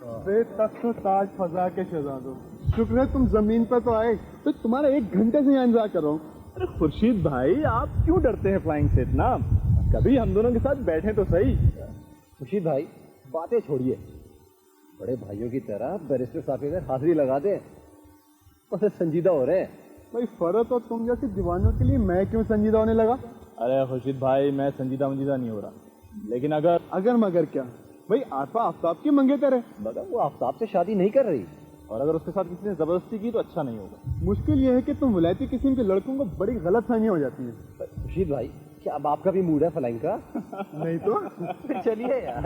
वे तक तो ताज फजा के शहजादों, शुक्र है तुम जमीन पर तो आए, तो तुम्हारा 1 घंटे से यहाँ इंतजार कर रहा हूँ। अरे खुर्शीद भाई, आप क्यों डरते हैं फ्लाइंग से इतना? कभी हम दोनों के साथ बैठे तो सही। खुर्शीद भाई, बातें छोड़िए, बड़े भाइयों की तरह बैरिस्टर साहब के घर हाजिरी लगा दे, बस संजीदा हो रहे हैं। भाई फर्क और तुम जैसे दीवानों के लिए मैं क्यों संजीदा होने लगा? अरे खुर्शीद भाई, मैं संजीदा नहीं हो रहा, लेकिन अगर मगर क्या भाई, आफा आफ्ताब की मंगेतर है, मगर वो आफ्ताब से शादी नहीं कर रही, और अगर उसके साथ किसी ने जबरदस्ती की तो अच्छा नहीं होगा। मुश्किल यह है कि तुम विलायती किस्म के लड़कों को बड़ी गलत फहमियां हो जाती हैं। खुर्शीद भाई, क्या अब आपका भी मूड है फ्लाइंग का? नहीं तो चलिए यार।